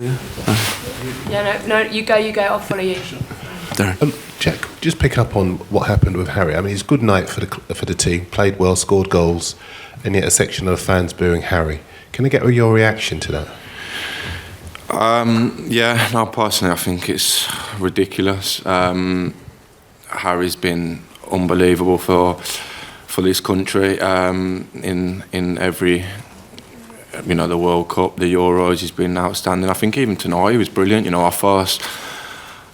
Yeah, no, you go, I'll follow you. Jack, just pick up on what happened with Harry. I mean, it's a good night for the team, played well, scored goals, and yet a section of fans booing Harry. Can I get your reaction to that? Personally, I think it's ridiculous. Harry's been unbelievable for this country in every, the World Cup, the Euros. He's been outstanding. I think even tonight he was brilliant.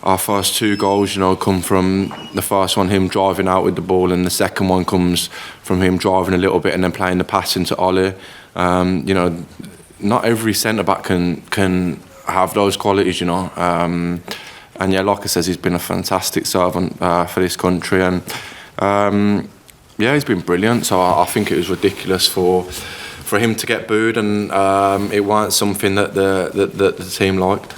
Our first two goals, come from the first one, him driving out with the ball, and the second one comes from him driving a little bit and then playing the pass into Ollie. Not every centre-back can have those qualities, And like I said, he's been a fantastic servant for this country. And he's been brilliant. So I think it was ridiculous for him to get booed, and it weren't something that the team liked.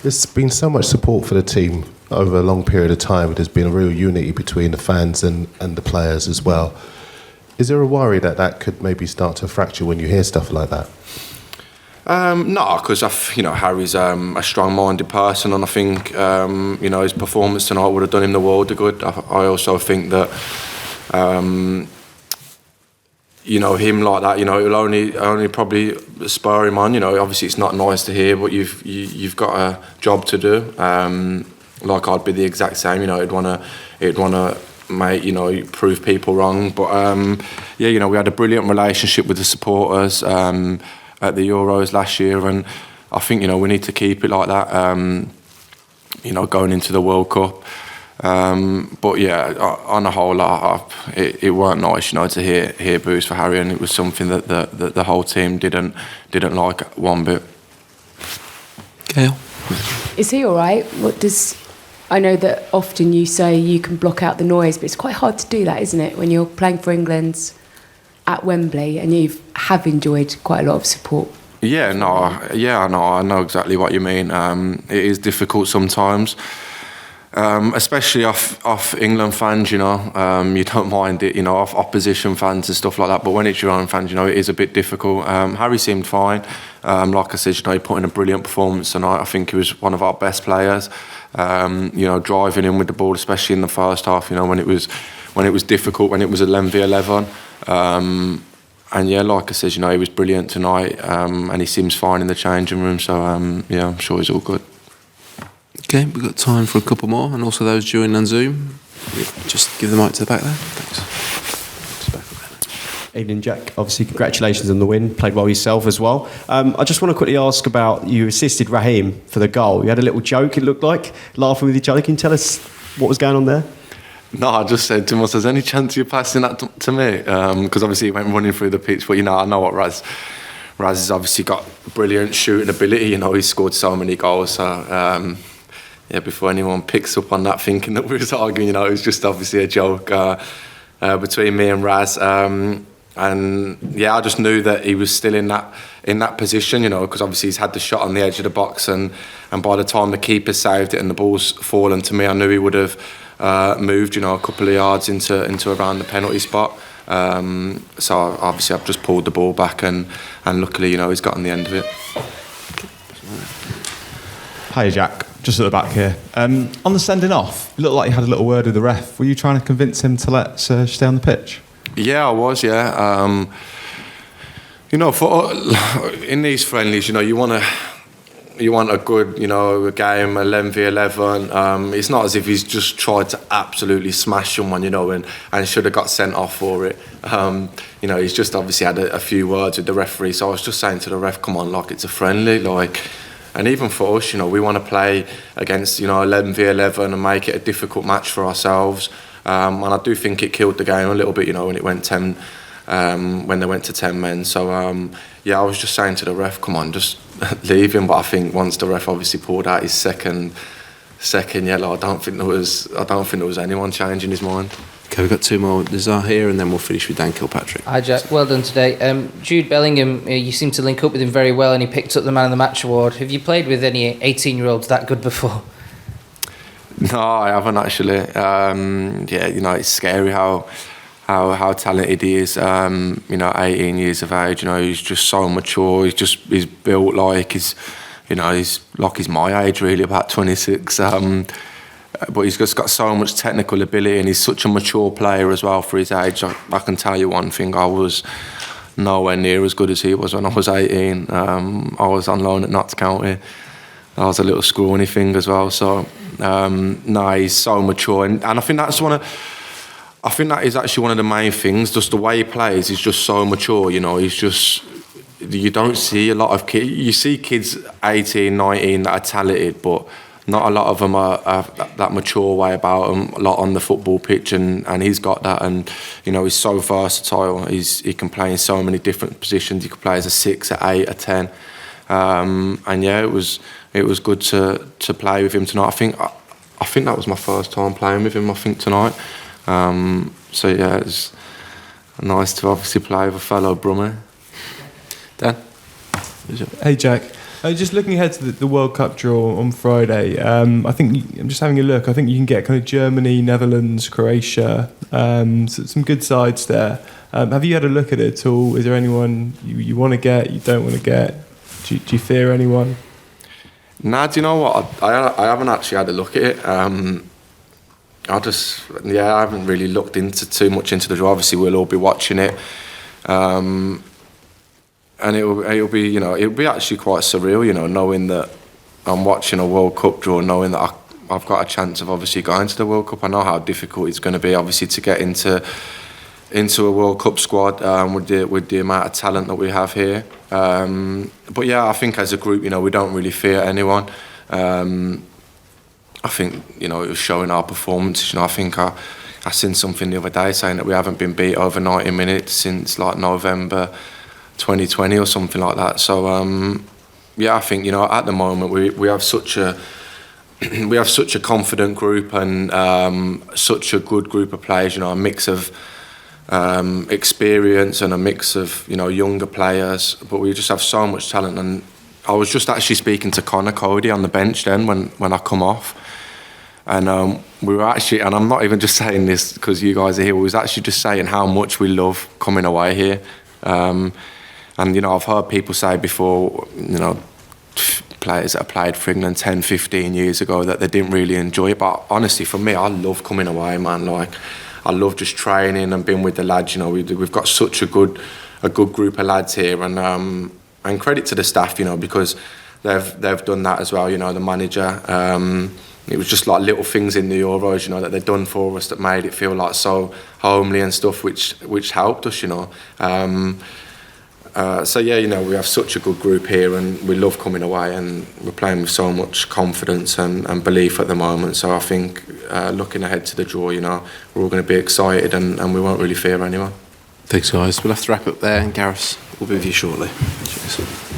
There's been so much support for the team over a long period of time. There's been a real unity between the fans and the players as well. Is there a worry that could maybe start to fracture when you hear stuff like that? No, because Harry's a strong-minded person, and I think his performance tonight would have done him the world of good. I also think that him like that, it will only probably spur him on. Obviously it's not nice to hear, but you've got a job to do. Like I'd be the exact same. He'd wanna make prove people wrong. But we had a brilliant relationship with the supporters at the Euros last year, and I think we need to keep it like that. Going into the World Cup. But on the whole, it weren't nice, to hear boos for Harry, and it was something that the whole team didn't like one bit. Gail, is he all right? I know that often you say you can block out the noise, but it's quite hard to do that, isn't it, when you're playing for England at Wembley and you have enjoyed quite a lot of support? I know exactly what you mean. It is difficult sometimes. Especially off England fans, you don't mind it, off opposition fans and stuff like that. But when it's your own fans, it is a bit difficult. Harry seemed fine. Like I said, he put in a brilliant performance tonight. I think he was one of our best players. Driving in with the ball, especially in the first half. When it was difficult, when it was 11v11. Like I said, he was brilliant tonight, and he seems fine in the changing room. So I'm sure he's all good. Okay, we've got time for a couple more, and also those joining on Zoom. Just give the mic to the back there. Thanks. Evening, Jack. Obviously, congratulations on the win. Played well yourself as well. I just want to quickly ask about, you assisted Raheem for the goal. You had a little joke, it looked like, laughing with each other. Can you tell us what was going on there? No, I just said to him, "There's any chance you're passing that to me?" Because obviously he went running through the pitch, but I know what Raz has obviously got brilliant shooting ability. He's scored so many goals. So before anyone picks up on that, thinking that we was arguing, it was just obviously a joke between me and Raz. I just knew that he was still in that position, because obviously he's had the shot on the edge of the box, and by the time the keeper saved it and the ball's fallen to me, I knew he would have moved, a couple of yards into around the penalty spot. So obviously I've just pulled the ball back, and luckily, he's got on the end of it. Hi, Jack. Just at the back here. On the sending off, it looked like you had a little word with the ref. Were you trying to convince him to let Serge stay on the pitch? Yeah, I was. Yeah. In these friendlies, you want a good, a game, 11v11. It's not as if he's just tried to absolutely smash someone, and should have got sent off for it. He's just obviously had a few words with the referee. So I was just saying to the ref, come on, it's a friendly, And even for us, we want to play against, 11v11 and make it a difficult match for ourselves. And I do think it killed the game a little bit, when it went 10, when they went to 10 men. So I was just saying to the ref, come on, just leave him. But I think once the ref obviously pulled out his second yellow, I don't think there was anyone changing his mind. Okay, we've got two more. There's here, and then we'll finish with Dan Kilpatrick. Hi, Jack. Well done today. Jude Bellingham, you seem to link up with him very well, and he picked up the Man of the Match award. Have you played with any 18-year-olds that good before? No, I haven't actually. It's scary how talented he is. 18 years of age. He's just so mature. He's built like he's You know, he's my age really, about 26. But he's just got so much technical ability, and he's such a mature player as well for his age. I can tell you one thing: I was nowhere near as good as he was when I was 18. I was on loan at Notts County. I was a little scrawny thing as well. So no, he's so mature, and I think that's I think that is actually one of the main things. Just the way he plays, he's just so mature. You know, he's just. You don't see a lot of kids. You see kids 18, 19 that are talented, but not a lot of them are that mature way about them, a lot on the football pitch, and he's got that. And you know, he's so versatile. He can play in so many different positions. He could play as a 6, a 8, a 10. And yeah, it was good to play with him tonight. I think that was my first time playing with him. I think tonight. So yeah, it's nice to obviously play with a fellow Brummie. Dan. Hey Jack. Just looking ahead to the World Cup draw on Friday, I think I'm just having a look. I think you can get kind of Germany, Netherlands, Croatia, so some good sides there. Have you had a look at it at all? Is there anyone you want to get, you don't want to get? Do you fear anyone? Nah, do you know what? I haven't actually had a look at it. I haven't really looked too much into the draw. Obviously, we'll all be watching it. And it'll be, you know, it'll be actually quite surreal, you know, knowing that I'm watching a World Cup draw, knowing that I've got a chance of obviously going to the World Cup. I know how difficult it's going to be, obviously, to get into a World Cup squad with the amount of talent that we have here. But yeah, I think as a group, you know, we don't really fear anyone. I think, you know, it was showing our performances. You know, I think I seen something the other day saying that we haven't been beat over 90 minutes since like November 2020 or something like that. So yeah, I think, you know, at the moment we have such a confident group and such a good group of players. You know, a mix of experience and a mix of, you know, younger players. But we just have so much talent. And I was just actually speaking to Connor Cody on the bench then when I come off. And we were actually, and I'm not even just saying this because you guys are here, we was actually just saying how much we love coming away here. And, you know, I've heard people say before, you know, players that have played for England 10, 15 years ago that they didn't really enjoy it. But honestly, for me, I love coming away, man. Like, I love just training and being with the lads. You know, we've got such a good group of lads here. And credit to the staff, you know, because they've done that as well. You know, the manager, it was just like little things in the Euros, you know, that they've done for us that made it feel like so homely and stuff, which helped us, you know. So yeah, you know, we have such a good group here, and we love coming away, and we're playing with so much confidence and belief at the moment. So I think looking ahead to the draw, you know, we're all going to be excited, and we won't really fear anyone. Thanks, guys. We'll have to wrap up there, and Gareth will be with you shortly. Cheers.